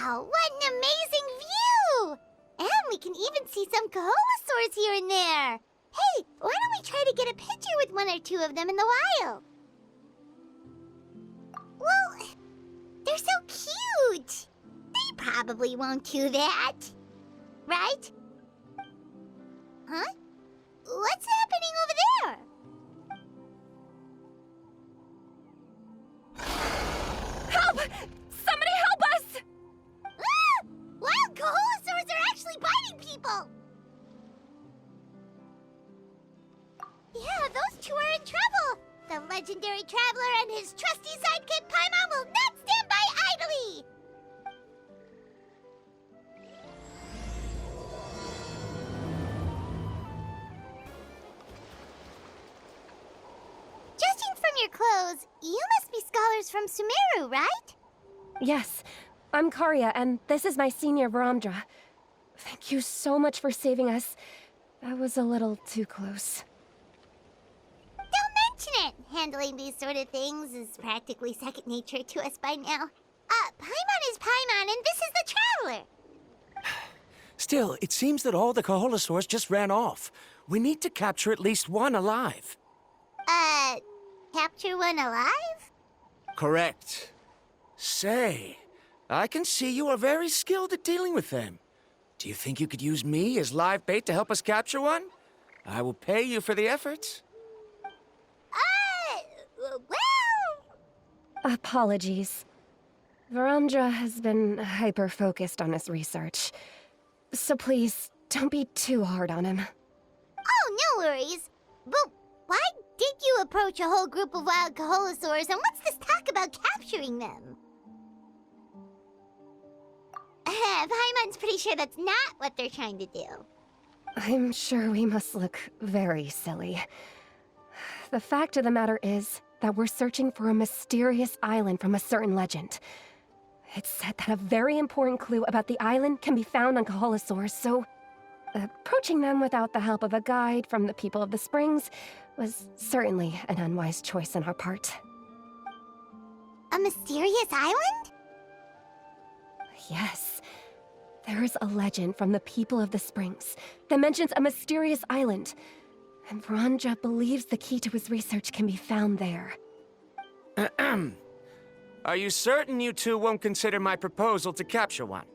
Wow, what an amazing view! And we can even see some Kaholosaurs here and there. Hey, why don't we try to get a picture with one or two of them in the wild? Well, they're so cute. They probably won't do that. Right? Huh? What's happening over there? Help! Somebody help us! Ah! Wild Kaholosaurs are actually biting people! Yeah, those two are in trouble! The legendary traveler and his trusty sidekick Paimon will not stand by idly! Judging from your clothes, you must be scholars from Sumeru, right? Yes, I'm Karya, and this is my senior Varamdra. Thank you so much for saving us. That was a little too close. Don't mention it! Handling these sort of things is practically second nature to us by now. Paimon is Paimon, and this is the Traveler! Still, it seems that all the Kaholosaurs just ran off. We need to capture at least one alive. Capture one alive? Correct. Say, I can see you are very skilled at dealing with them. Do you think you could use me as live bait to help us capture one? I will pay you for the effort. Well... Apologies. Varamdra has been hyper-focused on his research. So please, don't be too hard on him. Oh, no worries. But why did you approach a whole group of wild Kaholosaurs, and what's this talk about capturing them? Paimon's pretty sure that's not what they're trying to do. I'm sure we must look very silly. The fact of the matter is that we're searching for a mysterious island from a certain legend. It's said that a very important clue about the island can be found on Kaholosaurs, so approaching them without the help of a guide from the people of the Springs was certainly an unwise choice on our part. A mysterious island? Yes. There is a legend from the people of the Springs that mentions a mysterious island, and Varamdra believes the key to his research can be found there. Are you certain you two won't consider my proposal to capture one?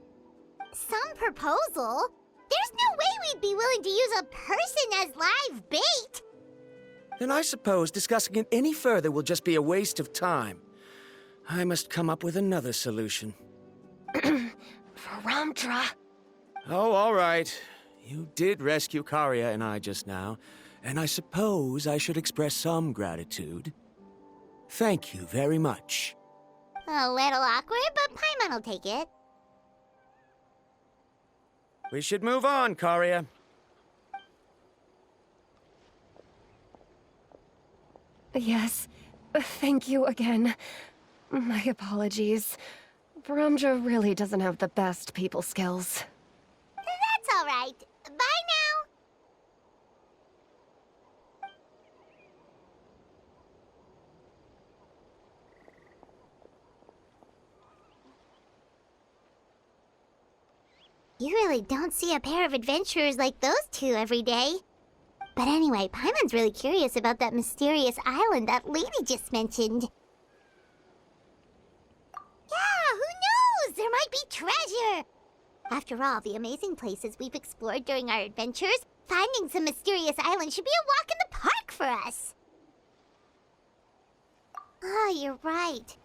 Some proposal? There's no way we'd be willing to use a person as live bait! Then I suppose discussing it any further will just be a waste of time. I must come up with another solution. Varamdra! Oh, all right. You did rescue Karya and I just now, and I suppose I should express some gratitude. Thank you very much. A little awkward, but Paimon will take it. We should move on, Karya. Yes, thank you again. My apologies. Varamdra really doesn't have the best people skills. That's all right. Bye now. You really don't see a pair of adventurers like those two every day. But anyway, Paimon's really curious about that mysterious island that lady just mentioned. Yeah, who knows? There might be treasure! After all the amazing places we've explored during our adventures, finding some mysterious island should be a walk in the park for us. Oh, you're right.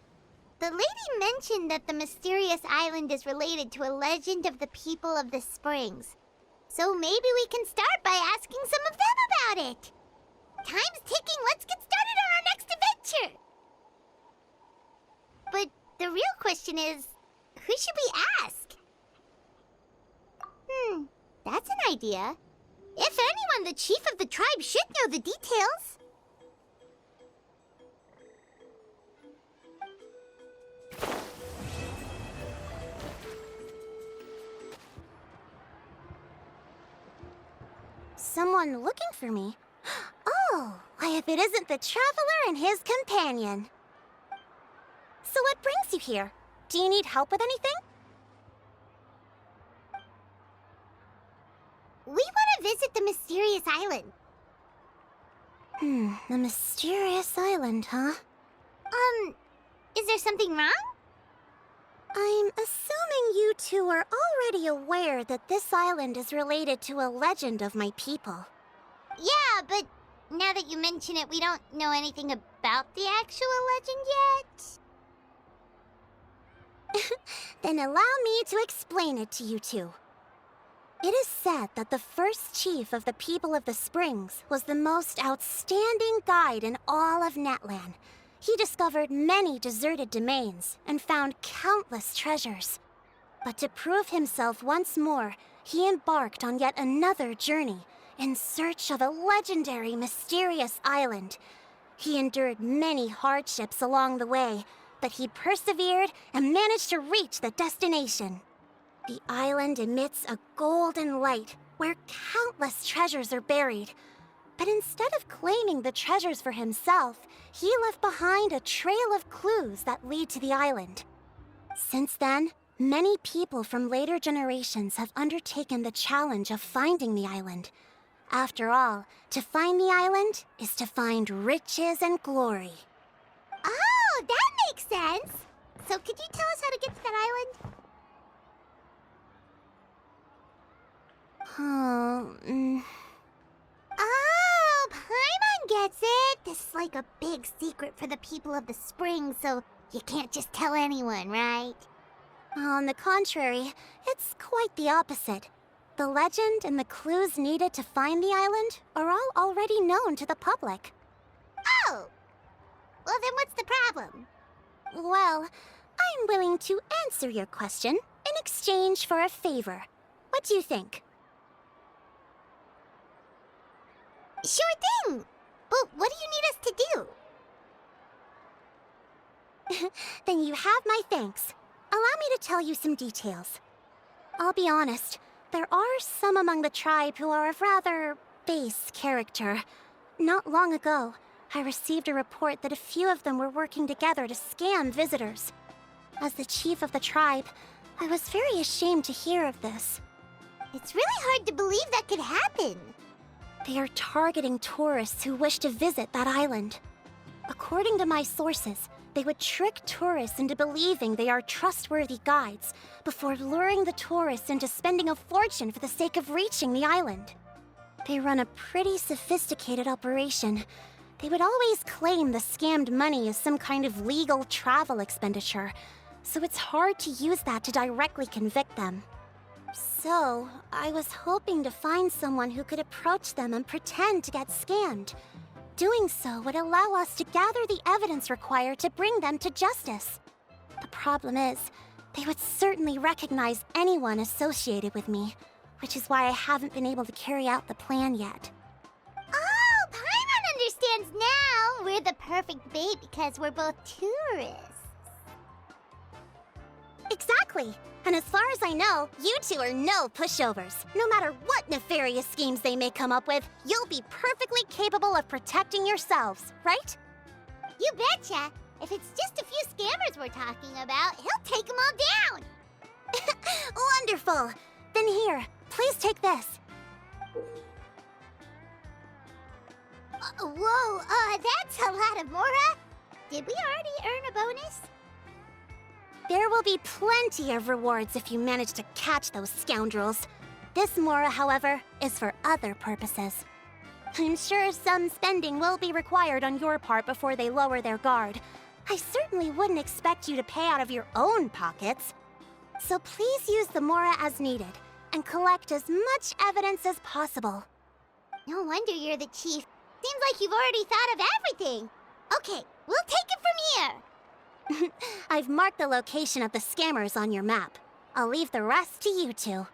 The lady mentioned that the mysterious island is related to a legend of the people of the Springs. So maybe we can start by asking some of them about it. Time's ticking, let's get started on our next adventure! But the real question is, who should we ask? That's an idea. If anyone, the chief of the tribe should know the details. Someone looking for me? Oh, why if it isn't the traveler and his companion. So what brings you here? Do you need help with anything? visit the mysterious island. The mysterious island, huh? Is there something wrong? I'm assuming you two are already aware that this island is related to a legend of my people. Yeah, but now that you mention it, we don't know anything about the actual legend yet. Then allow me to explain it to you two. It is said that the first chief of the people of the Springs was the most outstanding guide in all of Natlan. He discovered many deserted domains and found countless treasures. But to prove himself once more, he embarked on yet another journey in search of a legendary, mysterious island. He endured many hardships along the way, but he persevered and managed to reach the destination. The island emits a golden light where countless treasures are buried. But instead of claiming the treasures for himself, he left behind a trail of clues that lead to the island. Since then, many people from later generations have undertaken the challenge of finding the island. After all, to find the island is to find riches and glory. Oh, that makes sense. So could you tell us how to get to that island? Oh, Paimon gets it. This is like a big secret for the people of the spring, so you can't just tell anyone, right? On the contrary, it's quite the opposite. The legend and the clues needed to find the island are all already known to the public. Oh! Well, then what's the problem? Well, I'm willing to answer your question in exchange for a favor. What do you think? Sure thing! But what do you need us to do? Then you have my thanks. Allow me to tell you some details. I'll be honest, there are some among the tribe who are of rather base character. Not long ago, I received a report that a few of them were working together to scam visitors. As the chief of the tribe, I was very ashamed to hear of this. It's really hard to believe that could happen. They are targeting tourists who wish to visit that island. According to my sources, they would trick tourists into believing they are trustworthy guides before luring the tourists into spending a fortune for the sake of reaching the island. They run a pretty sophisticated operation. They would always claim the scammed money is some kind of legal travel expenditure, so it's hard to use that to directly convict them. So, I was hoping to find someone who could approach them and pretend to get scammed. Doing so would allow us to gather the evidence required to bring them to justice. The problem is, they would certainly recognize anyone associated with me, which is why I haven't been able to carry out the plan yet. Oh, Paimon understands now! We're the perfect bait because we're both tourists. Exactly! And as far as I know, you two are no pushovers. No matter what nefarious schemes they may come up with, you'll be perfectly capable of protecting yourselves, right? You betcha! If it's just a few scammers we're talking about, he'll take them all down! Wonderful! Then here, please take this. Whoa, that's a lot of Mora! Did we already earn a bonus? There will be plenty of rewards if you manage to catch those scoundrels. This Mora, however, is for other purposes. I'm sure some spending will be required on your part before they lower their guard. I certainly wouldn't expect you to pay out of your own pockets. So please use the Mora as needed, and collect as much evidence as possible. No wonder you're the chief. Seems like you've already thought of everything. Okay, we'll take it from here. I've marked the location of the scammers on your map. I'll leave the rest to you two.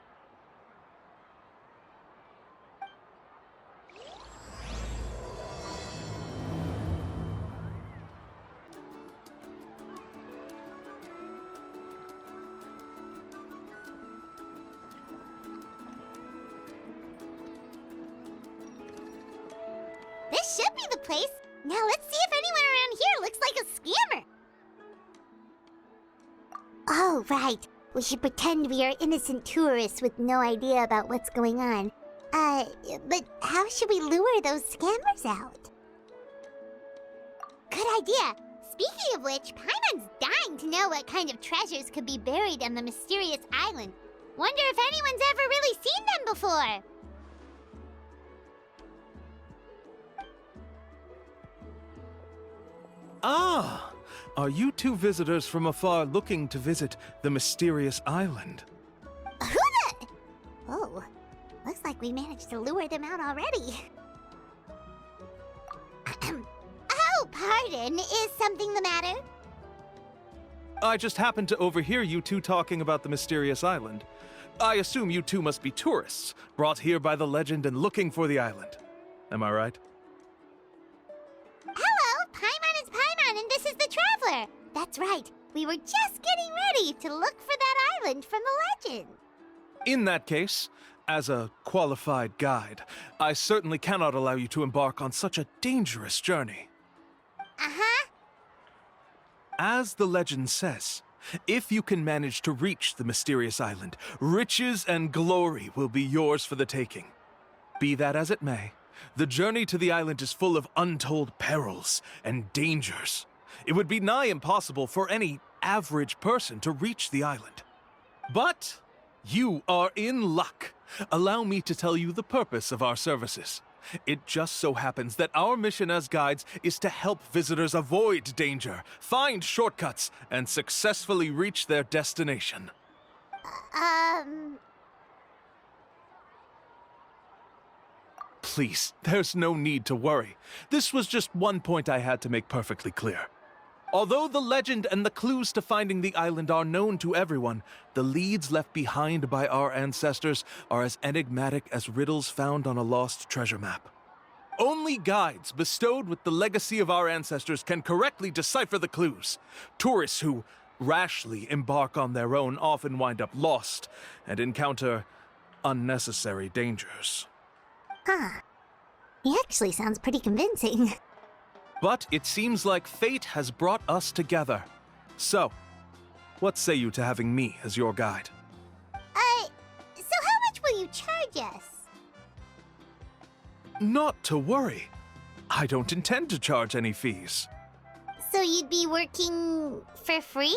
This should be the place. Now let's see if anyone around here looks like a scammer. Oh, right. We should pretend we are innocent tourists with no idea about what's going on. But how should we lure those scammers out? Good idea! Speaking of which, Paimon's dying to know what kind of treasures could be buried on the mysterious island. Wonder if anyone's ever really seen them before? Ah! Are you two visitors from afar looking to visit the mysterious island? Who the... Oh, looks like we managed to lure them out already. Oh, pardon. Is something the matter? I just happened to overhear you two talking about the mysterious island. I assume you two must be tourists, brought here by the legend and looking for the island. Am I right? Hello, Paimon is Paimon, and this is the Traveler. That's right. We were just getting ready to look for that island from the legend. In that case, as a qualified guide, I certainly cannot allow you to embark on such a dangerous journey. Uh-huh. As the legend says, if you can manage to reach the mysterious island, riches and glory will be yours for the taking. Be that as it may, the journey to the island is full of untold perils and dangers. It would be nigh impossible for any average person to reach the island. But you are in luck. Allow me to tell you the purpose of our services. It just so happens that our mission as guides is to help visitors avoid danger, find shortcuts, and successfully reach their destination. Please, there's no need to worry. This was just one point I had to make perfectly clear. Although the legend and the clues to finding the island are known to everyone, the leads left behind by our ancestors are as enigmatic as riddles found on a lost treasure map. Only guides bestowed with the legacy of our ancestors can correctly decipher the clues. Tourists who rashly embark on their own often wind up lost and encounter unnecessary dangers. Huh. He actually sounds pretty convincing. But it seems like fate has brought us together. So, what say you to having me as your guide? So how much will you charge us? Not to worry. I don't intend to charge any fees. So you'd be working for free?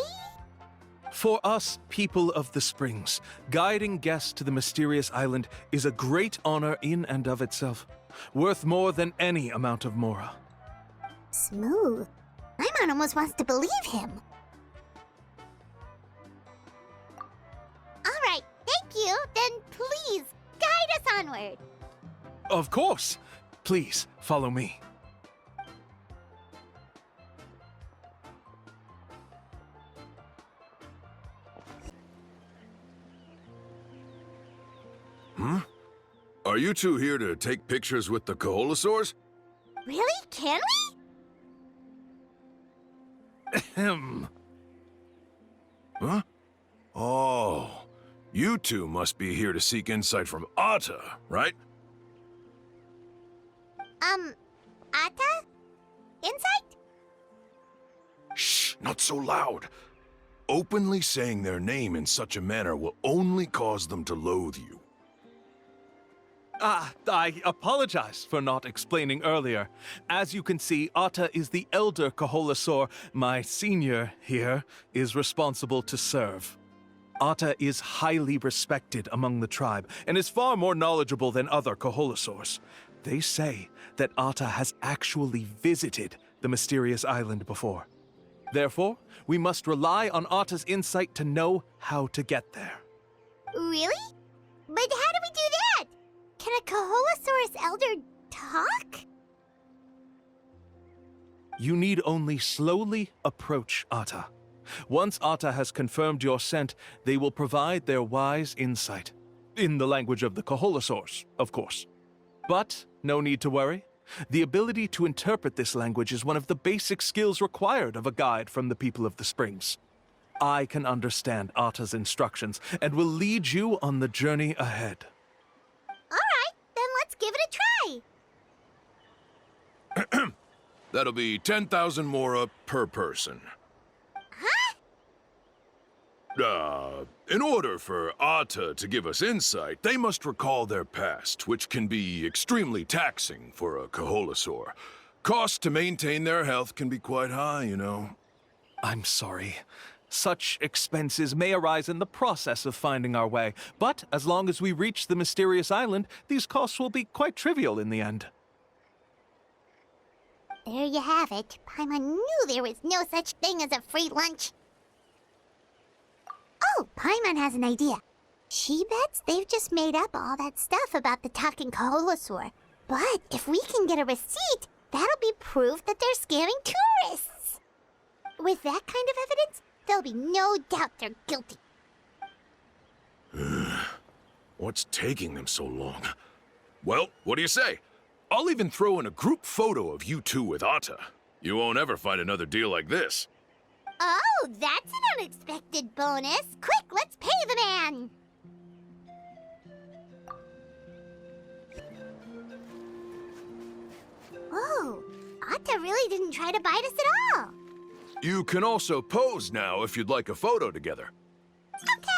For us, people of the Springs, guiding guests to the mysterious island is a great honor in and of itself, worth more than any amount of mora. Smooth. Paimon almost wants to believe him. All right, thank you. Then please, guide us onward. Of course. Please, follow me. Are you two here to take pictures with the Koholosaurs? Really? Can we? Ahem. Huh? Oh, you two must be here to seek insight from Atta, right? Atta? Insight? Shh, not so loud. Openly saying their name in such a manner will only cause them to loathe you. I apologize for not explaining earlier. As you can see, Atta is the elder Koholosaur. My senior here is responsible to serve. Atta is highly respected among the tribe and is far more knowledgeable than other Koholosaurs. They say that Atta has actually visited the mysterious island before. Therefore, we must rely on Atta's insight to know how to get there. Really? But how do we do that? Can a Koholosaurus elder talk? You need only slowly approach Atta. Once Atta has confirmed your scent, they will provide their wise insight. In the language of the Koholosaurs, of course. But no need to worry. The ability to interpret this language is one of the basic skills required of a guide from the people of the Springs. I can understand Atta's instructions and will lead you on the journey ahead. All right, then let's give it a try. That'll be 10,000 mora per person. Huh? In order for Atta to give us insight, they must recall their past, which can be extremely taxing for a Kaholosaur. Cost to maintain their health can be quite high, you know. I'm sorry. Such expenses may arise in the process of finding our way, but as long as we reach the mysterious island, these costs will be quite trivial in the end. There you have it. Paimon knew there was no such thing as a free lunch. Oh, Paimon has an idea. She bets they've just made up all that stuff about the talking Kaholosaur. But if we can get a receipt, that'll be proof that they're scamming tourists. With that kind of evidence, there'll be no doubt they're guilty. What's taking them so long? Well, what do you say? I'll even throw in a group photo of you two with Atta. You won't ever find another deal like this. Oh, that's an unexpected bonus. Quick, let's pay the man. Whoa, Atta really didn't try to bite us at all. You can also pose now if you'd like a photo together. Okay.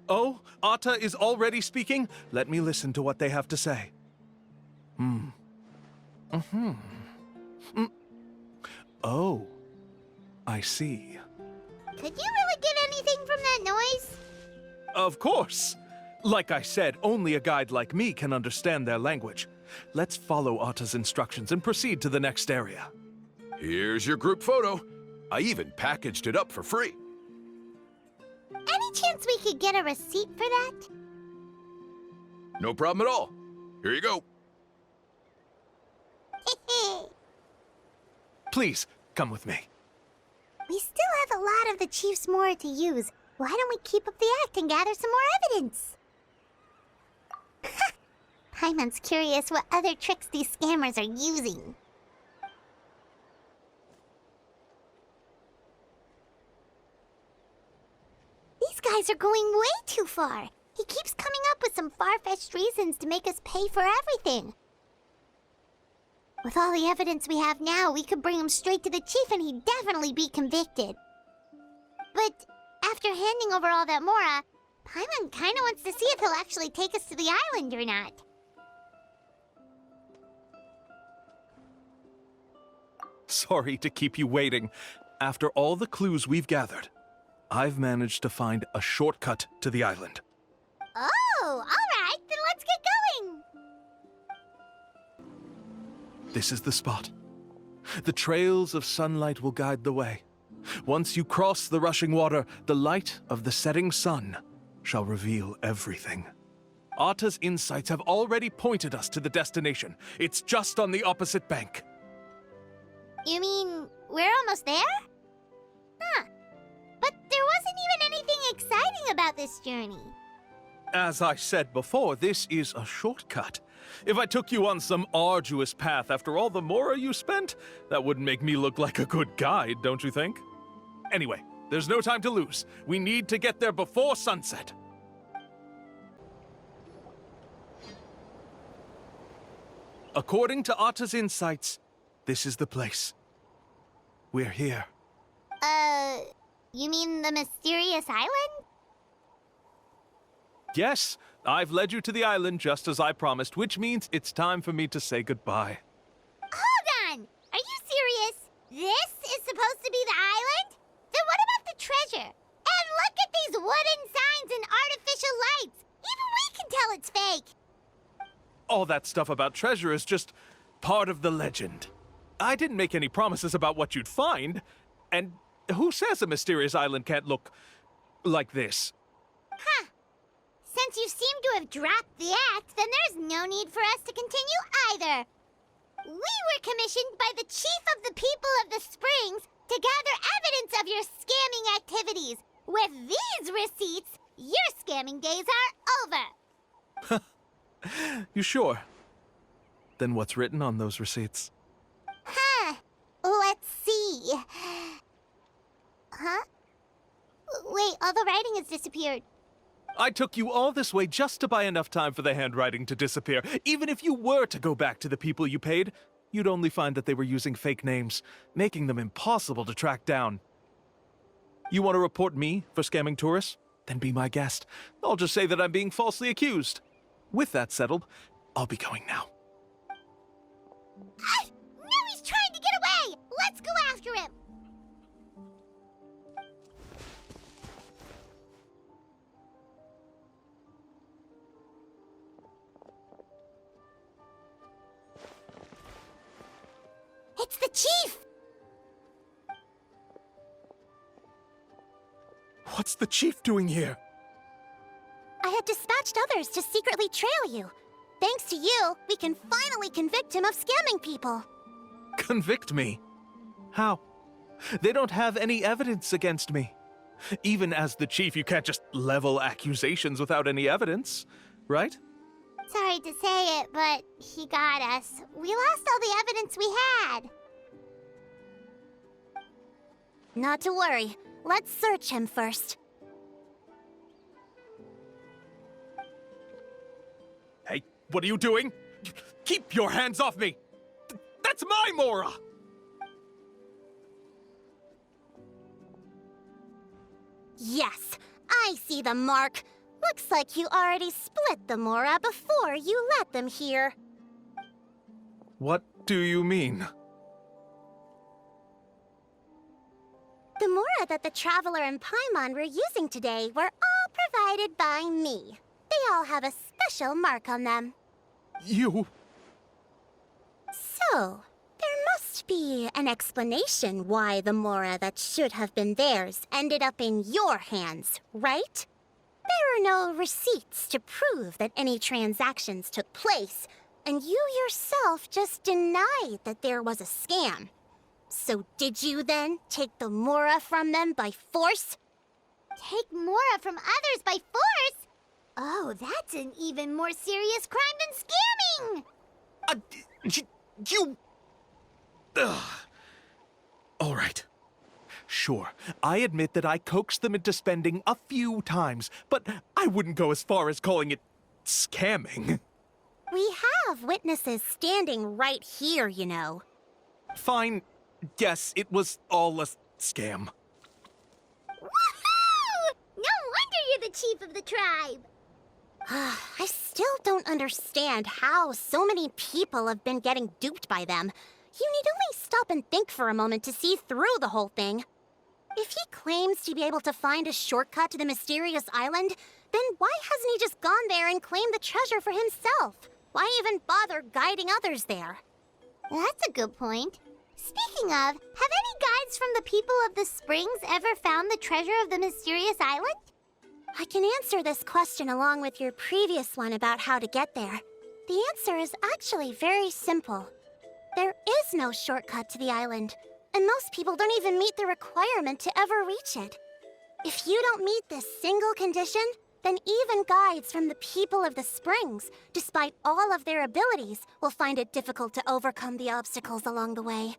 Oh, Atta is already speaking? Let me listen to what they have to say. Oh, I see. Could you really get anything from that noise? Of course! Like I said, only a guide like me can understand their language. Let's follow Atta's instructions and proceed to the next area. Here's your group photo. I even packaged it up for free. Any chance we could get a receipt for that? No problem at all. Here you go. Please, come with me. We still have a lot of the chief's more to use. Why don't we keep up the act and gather some more evidence? Paimon's curious what other tricks these scammers are using. These guys are going way too far. He keeps coming up with some far-fetched reasons to make us pay for everything. With all the evidence we have now, we could bring him straight to the chief and he'd definitely be convicted. But after handing over all that Mora, Paimon kinda wants to see if he'll actually take us to the island or not. Sorry to keep you waiting. After all the clues we've gathered, I've managed to find a shortcut to the island. Oh, alright, then let's get going! This is the spot. The trails of sunlight will guide the way. Once you cross the rushing water, the light of the setting sun shall reveal everything. Atta's insights have already pointed us to the destination. It's just on the opposite bank. You mean, we're almost there? Huh. But there wasn't even anything exciting about this journey. As I said before, this is a shortcut. If I took you on some arduous path after all the Mora you spent, that wouldn't make me look like a good guide, don't you think? Anyway, there's no time to lose. We need to get there before sunset. According to Atta's insights, this is the place. We're here. You mean the mysterious island? Yes, I've led you to the island just as I promised, which means it's time for me to say goodbye. Hold on! Are you serious? This is supposed to be the island? Then what about the treasure? And look at these wooden signs and artificial lights! Even we can tell it's fake! All that stuff about treasure is just part of the legend. I didn't make any promises about what you'd find. And who says a mysterious island can't look like this? Huh. Since you seem to have dropped the act, then there's no need for us to continue either. We were commissioned by the chief of the people of the Springs to gather evidence of your scamming activities. With these receipts, your scamming days are over. You sure? Then what's written on those receipts? Huh. Huh? Wait, all the writing has disappeared. I took you all this way just to buy enough time for the handwriting to disappear. Even if you were to go back to the people you paid, you'd only find that they were using fake names, making them impossible to track down. You want to report me for scamming tourists? Then be my guest. I'll just say that I'm being falsely accused. With that settled, I'll be going now. Now he's trying to get away! Let's go after him! It's the chief! What's the chief doing here? I had dispatched others to secretly trail you. Thanks to you, we can finally convict him of scamming people. Convict me? How? They don't have any evidence against me. Even as the chief, you can't just level accusations without any evidence, right? Sorry to say it, but he got us. We lost all the evidence we had. Not to worry. Let's search him first. Hey, what are you doing? Keep your hands off me! That's my Mora! Yes, I see the mark. Looks like you already split the Mora before you let them here. What do you mean? The Mora that the Traveler and Paimon were using today were all provided by me. They all have a special mark on them. You... So, there must be an explanation why the Mora that should have been theirs ended up in your hands, right? There are no receipts to prove that any transactions took place, and you yourself just denied that there was a scam. So did you then take the Mora from them by force? Take Mora from others by force? Oh, that's an even more serious crime than scamming! You... Ugh. All right. Sure, I admit that I coaxed them into spending a few times, but I wouldn't go as far as calling it scamming. We have witnesses standing right here, you know. Fine. Yes, it was all a scam. Woohoo! No wonder you're the chief of the tribe! I still don't understand how so many people have been getting duped by them. You need only stop and think for a moment to see through the whole thing. If he claims to be able to find a shortcut to the mysterious island, then why hasn't he just gone there and claimed the treasure for himself? Why even bother guiding others there? That's a good point. Speaking of, have any guides from the people of the Springs ever found the treasure of the mysterious island? I can answer this question along with your previous one about how to get there. The answer is actually very simple. There is no shortcut to the island, and most people don't even meet the requirement to ever reach it. If you don't meet this single condition, then even guides from the people of the Springs, despite all of their abilities, will find it difficult to overcome the obstacles along the way.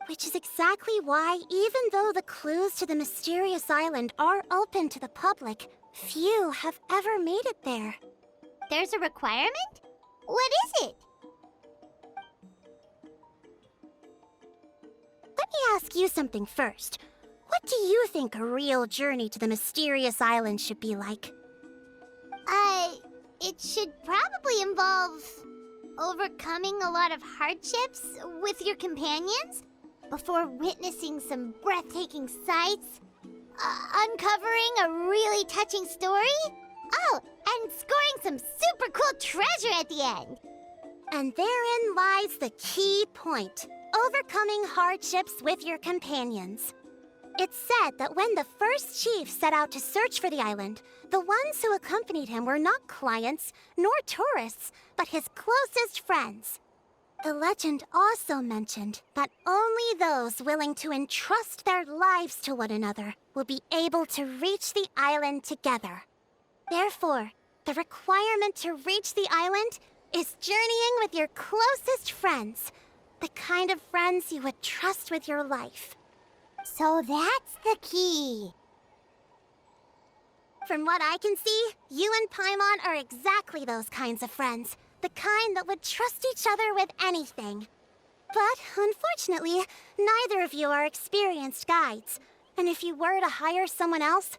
Which is exactly why, even though the clues to the mysterious island are open to the public, few have ever made it there. There's a requirement? What is it? Let me ask you something first. What do you think a real journey to the mysterious island should be like? It should probably involve overcoming a lot of hardships with your companions before witnessing some breathtaking sights, uncovering a really touching story, oh, and scoring some super cool treasure at the end. And therein lies the key point. Overcoming hardships with your companions. It's said that when the first chief set out to search for the island, the ones who accompanied him were not clients nor tourists, but his closest friends. The legend also mentioned that only those willing to entrust their lives to one another will be able to reach the island together. Therefore, the requirement to reach the island is journeying with your closest friends, the kind of friends you would trust with your life. So that's the key. From what I can see, you and Paimon are exactly those kinds of friends. The kind that would trust each other with anything. But, unfortunately, neither of you are experienced guides. And if you were to hire someone else,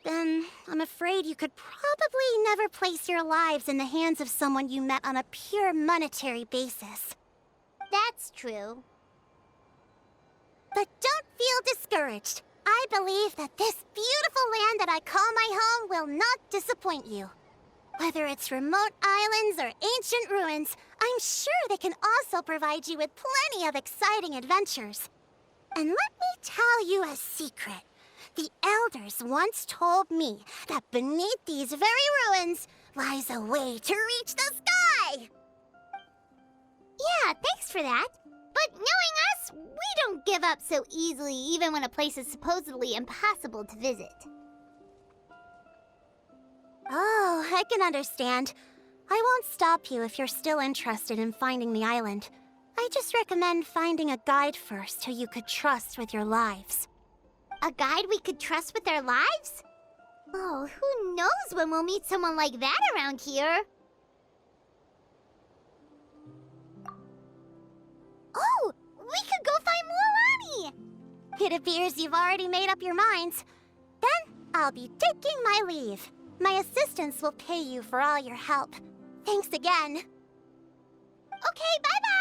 then I'm afraid you could probably never place your lives in the hands of someone you met on a pure monetary basis. That's true. But don't feel discouraged. I believe that this beautiful land that I call my home will not disappoint you. Whether it's remote islands or ancient ruins, I'm sure they can also provide you with plenty of exciting adventures. And let me tell you a secret. The elders once told me that beneath these very ruins lies a way to reach the sky! Yeah, thanks for that. But knowing us, we don't give up so easily even when a place is supposedly impossible to visit. Oh, I can understand. I won't stop you if you're still interested in finding the island. I just recommend finding a guide first who you could trust with your lives. A guide we could trust with our lives? Oh, who knows when we'll meet someone like that around here? Oh, we could go find Mualani! It appears you've already made up your minds. Then, I'll be taking my leave. My assistants will pay you for all your help. Thanks again. Okay, bye-bye!